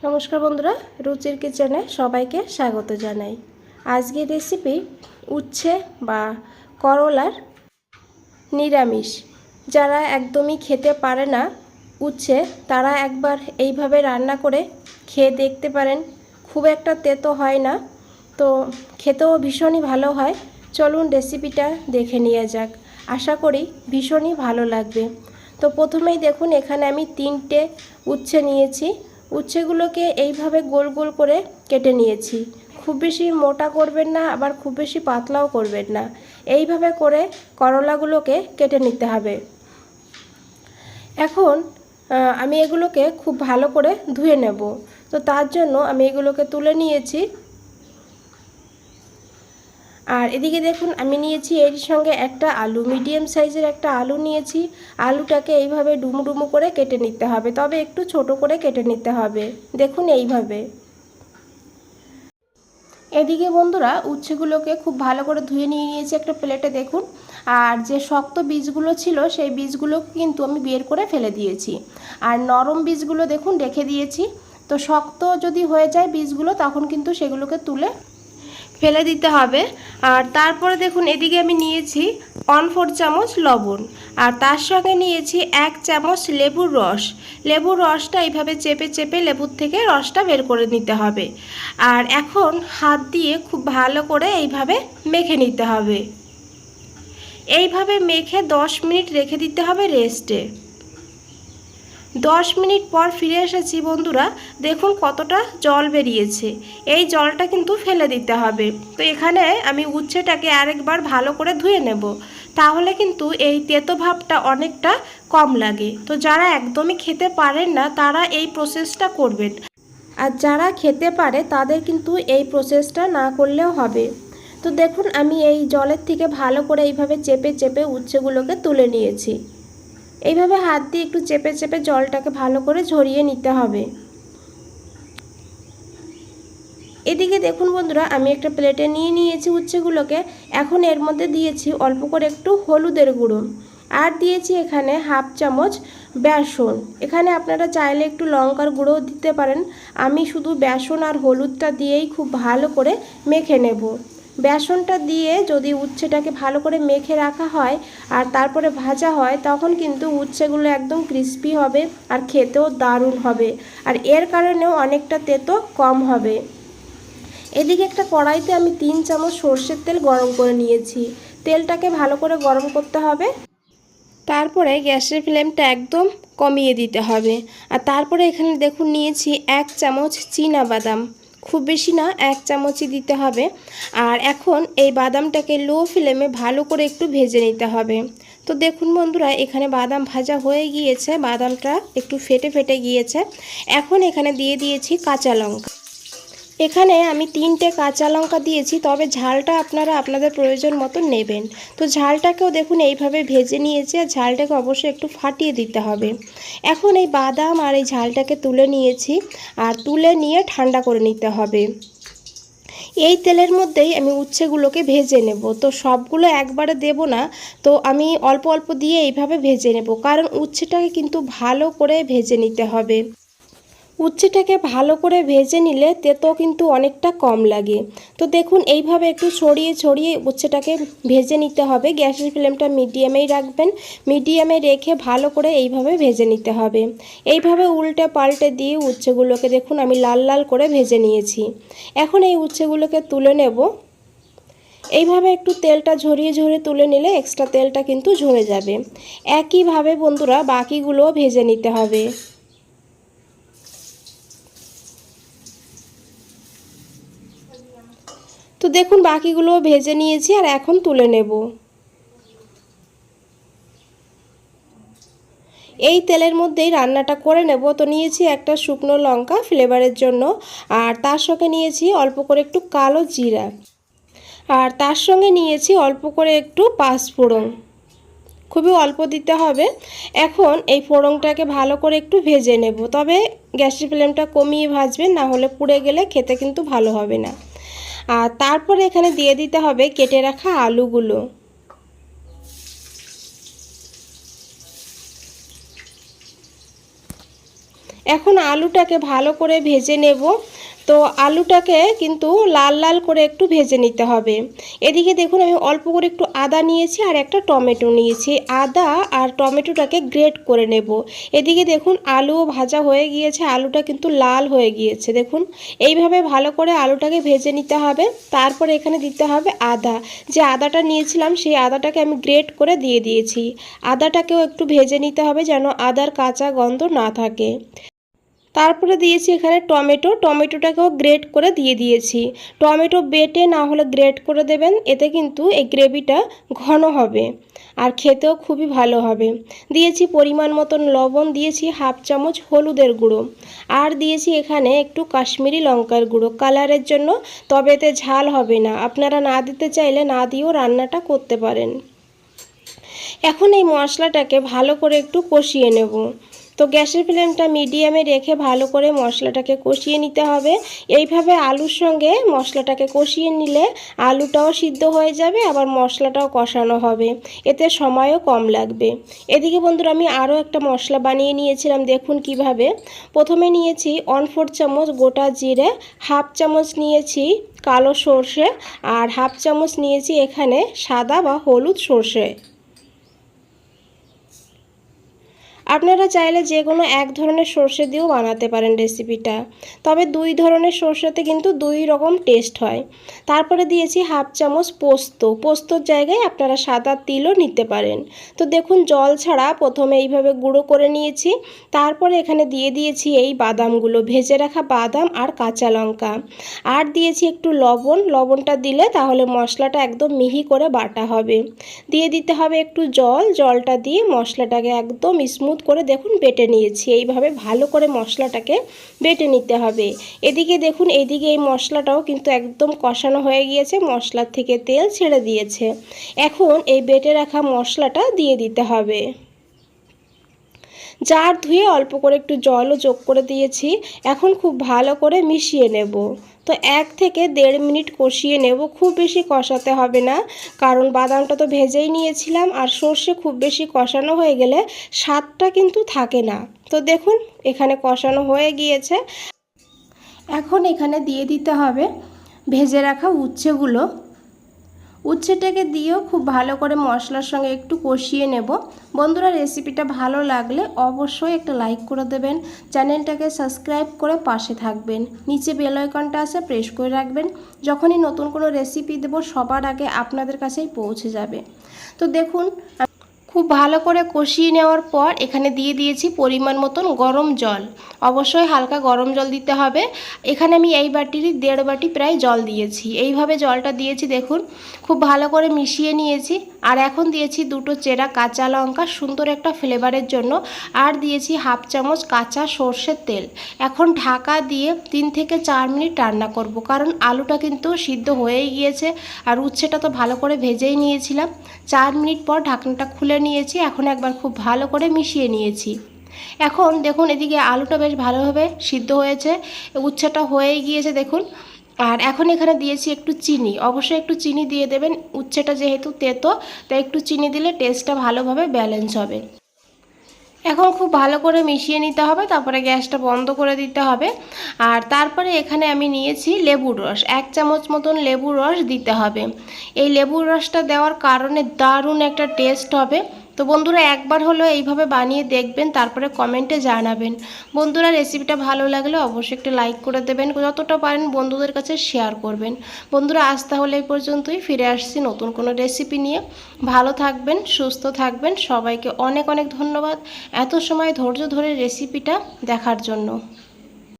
নমস্কার বন্ধুরা, রুচির কিচেনে সবাইকে স্বাগত জানাই। আজকের রেসিপি উচ্ছে বা করলার নিরামিষ। যারা একদমই খেতে পারে না উচ্ছে, তারা একবার এইভাবে রান্না করে খেয়ে দেখতে পারেন। খুব একটা তেতো হয় না, তো খেতেও ভীষণই ভালো হয়। চলুন রেসিপিটা দেখে নিয়ে যাক। আশা করি ভীষণই ভালো লাগবে। তো প্রথমেই দেখুন, এখানে আমি 3টে উচ্ছে নিয়েছি। উচ্ছেগুলোকে এইভাবে গোল গোল করে কেটে নিয়েছি। খুব বেশি মোটা করবেন না, আবার খুব বেশি পাতলাও করবেন না। এইভাবে করে করলাগুলোকে কেটে নিতে হবে। এখন আমি এগুলোকে খুব ভালো করে ধুয়ে নেব। তো তার জন্য আমি এগুলোকে তুলে নিয়েছি। আর এদিকে দেখুন, আমি নিয়েছি এর সঙ্গে একটা আলু, মিডিয়াম সাইজের একটা আলু নিয়েছি। আলুটাকে এইভাবে ডুমু ডুমু করে কেটে নিতে হবে, তবে একটু ছোট করে কেটে নিতে হবে। দেখুন এইভাবে। এদিকে বন্ধুরা, উচ্ছেগুলোকে খুব ভালো করে ধুয়ে নিয়ে নিয়েছি একটা প্লেটে। দেখুন, আর যে শক্ত বীজগুলো ছিল সেই বীজগুলো কিন্তু আমি বের করে ফেলে দিয়েছি। আর নরম বীজগুলো দেখুন রেখে দিয়েছি। তো শক্ত যদি হয়ে যায় বীজগুলো, তখন কিন্তু সেগুলোকে তুলে ফেলে দিতে হবে। আর তারপরে দেখুন, এদিকে আমি নিয়েছি 1/4 চামচ লবণ, আর তার সঙ্গে নিয়েছি 1 চামচ লেবুর রস। লেবুর রসটা এইভাবে চেপে চেপে লেবুর থেকে রসটা বের করে নিতে হবে। আর এখন হাত দিয়ে খুব ভালো করে এইভাবে মেখে নিতে হবে। এইভাবে মেখে 10 মিনিট রেখে দিতে হবে রেস্টে। 10 মিনিট পর ফিরে এসেছি বন্ধুরা। দেখুন কতটা জল বেরিয়েছে। এই জলটা কিন্তু ফেলে দিতে হবে। তো এখানে আমি উচ্ছেটাকে আরেকবার ভালো করে ধুয়ে নেব, তাহলে কিন্তু এই তেতো ভাবটা অনেকটা কম লাগে। তো যারা একদমই খেতে পারেন না, তারা এই প্রসেসটা করবেন। আর যারা খেতে পারে তাদের কিন্তু এই প্রসেসটা না করলেও হবে। তো দেখুন, আমি এই জলের থেকে ভালো করে এইভাবে চেপে চেপে উচ্ছেগুলোকে তুলে নিয়েছি। এইভাবে হাত দিয়ে একটু চেপে চেপে জলটাকে ভালো করে ঝরিয়ে নিতে হবে। এদিকে দেখুন বন্ধুরা, আমি একটা প্লেটে নিয়ে নিয়েছি উচ্ছেগুলোকে। এখন এর মধ্যে দিয়েছি অল্প করে একটু হলুদের গুঁড়ো, আর দিয়েছি এখানে 1/2 চামচ বেসন। এখানে আপনারা চাইলে একটু লঙ্কার গুঁড়োও দিতে পারেন। আমি শুধু বেসন আর হলুদটা দিয়েই খুব ভালো করে মেখে নেব। বেসনটা দিয়ে যদি উচ্ছেটাকে ভালো করে মেখে রাখা হয় আর তারপরে ভাজা হয়, তখন কিন্তু উচ্ছেগুলো একদম ক্রিস্পি হবে আর খেতেও দারুণ হবে। আর এর কারণেও অনেকটা তেতো কম হবে। এদিকে একটা কড়াইতে আমি 3 চামচ সর্ষের তেল গরম করে নিয়েছি। তেলটাকে ভালো করে গরম করতে হবে। তারপরে গ্যাসের ফ্লেমটা একদম কমিয়ে দিতে হবে। আর তারপরে এখানে দেখুন নিয়েছি 1 চামচ চীনাবাদাম। খুব বেশি না, 1 চামচই দিতে হবে। আর এখন এই বাদামটাকে লো ফ্লেমে ভালো করে একটু ভেজে নিতে হবে। তো দেখুন বন্ধুরা, এখানে বাদাম ভাজা হয়ে গিয়েছে, বাদামটা একটু ফেটে ফেটে গিয়েছে। এখন এখানে দিয়ে দিয়েছি কাঁচা লঙ্কা। এখানে আমি 3টে কাঁচা লঙ্কা দিয়েছি, তবে ঝালটা আপনারা আপনাদের প্রয়োজন মতো নেবেন। তো ঝালটাকেও দেখুন এইভাবে ভেজে নিয়েছি, আর ঝালটাকে অবশ্যই একটু ফাটিয়ে দিতে হবে। এখন এই বাদাম আর এই ঝালটাকে তুলে নিয়েছি, আর তুলে নিয়ে ঠান্ডা করে নিতে হবে। এই তেলের মধ্যেই আমি উচ্ছেগুলোকে ভেজে নেব। তো সবগুলো একবারে দেব না, তো আমি অল্প অল্প দিয়ে এইভাবে ভেজে নেব, কারণ উচ্ছেটাকে কিন্তু ভালো করে ভেজে নিতে হবে। উচ্ছেটাকে ভালো করে ভেজে নিলে তেতো কিন্তু অনেকটা কম লাগে। তো দেখুন এইভাবে একটু ছড়িয়ে ছড়িয়ে উচ্ছেটাকে ভেজে নিতে হবে। গ্যাসের ফ্লেমটা মিডিয়ামেই রাখবেন। মিডিয়ামে রেখে ভালো করে এইভাবে ভেজে নিতে হবে। এইভাবে উল্টে পাল্টে দিয়ে উচ্ছেগুলোকে দেখুন আমি লাল লাল করে ভেজে নিয়েছি। এখন এই উচ্ছেগুলোকে তুলে নেব। এইভাবে একটু তেলটা ঝরিয়ে ঝরিয়ে তুলে নিলে এক্সট্রা তেলটা কিন্তু ঝরে যাবে। একইভাবে বন্ধুরা বাকিগুলোও ভেজে নিতে হবে। তো দেখুন বাকিগুলো ভেজে নিয়েছি, আর এখন তুলে নেব। এই তেলের মধ্যেই রান্নাটা করে নেব। তো নিয়েছি একটা শুকনো লঙ্কা ফ্লেভারের জন্য, আর তার সঙ্গে নিয়েছি অল্প করে একটু কালো জিরা, আর তার সঙ্গে নিয়েছি অল্প করে একটু পাঁচফোড়ন। খুবই অল্প দিতে হবে। এখন এই ফোড়নটাকে ভালো করে একটু ভেজে নেব, তবে গ্যাসের ফ্লেমটা কমিয়ে ভাজবেন, না হলে পুড়ে গেলে খেতে কিন্তু ভালো হবে না। আর তারপরে এখানে দিয়ে দিতে হবে কেটে রাখা আলুগুলো। এখন আলুটাকে ভালো করে ভেজে নেব। তো আলুটাকে কিন্তু লাল লাল করে একটু ভেজে নিতে হবে। এদিকে দেখুন আমি অল্প করে একটু আদা নিয়েছি আর একটা টমেটো নিয়েছি। আদা আর টমেটোটাকে গ্রেট করে নেব। এদিকে দেখুন আলুও ভাজা হয়ে গিয়েছে, আলুটা কিন্তু লাল হয়ে গিয়েছে। দেখুন এইভাবে ভালো করে আলুটাকে ভেজে নিতে হবে। তারপর এখানে দিতে হবে আদা। যে আদাটা নিয়েছিলাম সেই আদাটাকে আমি গ্রেট করে দিয়ে দিয়েছি। আদাটাকেও একটু ভেজে নিতে হবে যেন আদার কাঁচা গন্ধ না থাকে। তারপরে দিয়েছি এখানে টমেটোটাকেও গ্রেট করে দিয়ে দিয়েছি। টমেটো বেটে না হলে গ্রেট করে দেবেন, এতে কিন্তু এই গ্রেভিটা ঘন হবে আর খেতেও খুবই ভালো হবে। দিয়েছি পরিমাণ মতন লবণ, দিয়েছি হাফ চামচ হলুদের গুঁড়ো, আর দিয়েছি এখানে একটু কাশ্মীরি লঙ্কার গুঁড়ো কালারের জন্য, তবে এতে ঝাল হবে না। আপনারা না দিতে চাইলে না দিয়েও রান্নাটা করতে পারেন। এখন এই মশলাটাকে ভালো করে একটু কষিয়ে নেব। তো গ্যাসের ফ্লেমটা মিডিয়ামে রেখে ভালো করে মশলাটাকে কষিয়ে নিতে হবে। এইভাবে আলুর সঙ্গে মশলাটাকে কষিয়ে নিলে আলুটাও সিদ্ধ হয়ে যাবে, আবার মশলাটাও কষানো হবে, এতে সময়ও কম লাগবে। এদিকে বন্ধুরা আমি আরও একটা মশলা বানিয়ে নিয়েছিলাম, দেখুন কিভাবে। প্রথমে নিয়েছি 1/4 চামচ গোটা জিরে, হাফ চামচ নিয়েছি কালো সর্ষে, আর হাফ চামচ নিয়েছি এখানে সাদা বা হলুদ সর্ষে। আপনারা চাইলে যে কোনো এক ধরনের সর্ষে দিয়েও বানাতে পারেন রেসিপিটা, তবে 2 ধরনের সর্ষেতে কিন্তু 2 রকম টেস্ট হয়। তারপরে দিয়েছি হাফ চামচ পোস্তর জায়গায় আপনারা সাদা তিলও নিতে পারেন। তো দেখুন জল ছাড়া প্রথমে এইভাবে গুঁড়ো করে নিয়েছি। তারপরে এখানে দিয়ে দিয়েছি এই বাদামগুলো, ভেজে রাখা বাদাম আর কাঁচা লঙ্কা, আর দিয়েছি একটু লবণটা দিলে তাহলে মশলাটা একদম মিহি করে বাটা হবে। দিয়ে দিতে হবে একটু জলটা দিয়ে মশলাটাকে একদম স্মুথ করে দেখুন বেটে নিয়েছি। এইভাবে ভালো করে মশলাটাকে বেটে নিতে হবে। এদিকে দেখুন এইদিকে এই মশলাটাও কিন্তু একদম কষানো হয়ে গিয়েছে, মশলার থেকে তেল ছেড়ে দিয়েছে। এখন এই বেটে রাখা মশলাটা দিয়ে দিতে হবে। জার ধুয়ে অল্প করে একটু জলও যোগ করে দিয়েছি। এখন খুব ভালো করে মিশিয়ে নেব। তো 1 থেকে 1.5 মিনিট কষিয়ে নেব, খুব বেশি কষাতে হবে না, কারণ বাদামটা তো ভেজেই নিয়েছিলাম, আর সর্ষে খুব বেশি কষানো হয়ে গেলে স্বাদটা কিন্তু থাকে না। তো দেখুন এখানে কষানো হয়ে গিয়েছে। এখন এখানে দিয়ে দিতে হবে ভেজে রাখা উচ্ছেটাকে দিয়েও খুব ভালো করে মশলার সঙ্গে একটু কষিয়ে নেব। বন্ধুরা রেসিপিটা ভালো লাগলে অবশ্যই একটা লাইক করে দেবেন, চ্যানেলটাকে সাবস্ক্রাইব করে পাশে থাকবেন, নিচে বেল আইকনটা আছে প্রেস করে রাখবেন, যখনই নতুন কোনো রেসিপি দেব সবার আগে আপনাদের কাছেই পৌঁছে যাবে। তো দেখুন খুব ভালো করে কষিয়ে নেওয়ার পর এখানে দিয়ে দিয়েছি পরিমাণ মতন গরম জল। অবশ্যই হালকা গরম জল দিতে হবে। এখানে আমি এই বাটির 1.5 বাটি প্রায় জল দিয়েছি। এইভাবে জলটা দিয়েছি, দেখুন খুব ভালো করে মিশিয়ে নিয়েছি। আর এখন দিয়েছি 2টো চেরা কাঁচা লঙ্কা সুন্দর একটা ফ্লেভারের জন্য, আর দিয়েছি হাফ চামচ কাঁচা সর্ষের তেল। এখন ঢাকা দিয়ে 3 থেকে 4 মিনিট রান্না করব, কারণ আলুটা কিন্তু সিদ্ধ হয়েই গিয়েছে আর উচ্ছেটা তো ভালো করে ভেজেই নিয়েছিলাম। 4 মিনিট পর ঢাকনাটা খুলে নিয়েছি। এখন একবার খুব ভালো করে মিশিয়ে নিয়েছি। এখন দেখুন এদিকে আলুটা বেশ ভালোভাবে সিদ্ধ হয়েছে, উচ্ছেটা হয়েই গিয়েছে দেখুন। আর এখন এখানে দিয়েছি একটু চিনি, অবশ্যই একটু চিনি দিয়ে দেবেন, উচ্ছেটা যেহেতু তেতো তাই একটু চিনি দিলে টেস্টটা ভালোভাবে ব্যালেন্স হবে। এখন খুব ভালো করে মিশিয়ে নিতে হবে, তারপরে গ্যাসটা বন্ধ করে দিতে হবে। আর তারপরে এখানে আমি নিয়েছি লেবুর রস, 1 চামচ মতন লেবুর রস দিতে হবে। এই লেবুর রসটা দেওয়ার কারণে দারুণ একটা টেস্ট হবে। তো বন্ধুরা একবার হলো এইভাবে বানিয়ে দেখবেন, তারপরে কমেন্টে জানাবেন। বন্ধুরা রেসিপিটা ভালো লাগলে অবশ্যই একটা লাইক করে দেবেন, যতটা পারেন বন্ধুদের কাছে শেয়ার করবেন। বন্ধুরা আজ তাহলে এই পর্যন্তই, ফিরে আসছি নতুন কোনো রেসিপি নিয়ে। ভালো থাকবেন, সুস্থ থাকবেন, সবাইকে অনেক অনেক ধন্যবাদ এত সময় ধৈর্য ধরে রেসিপিটা দেখার জন্য।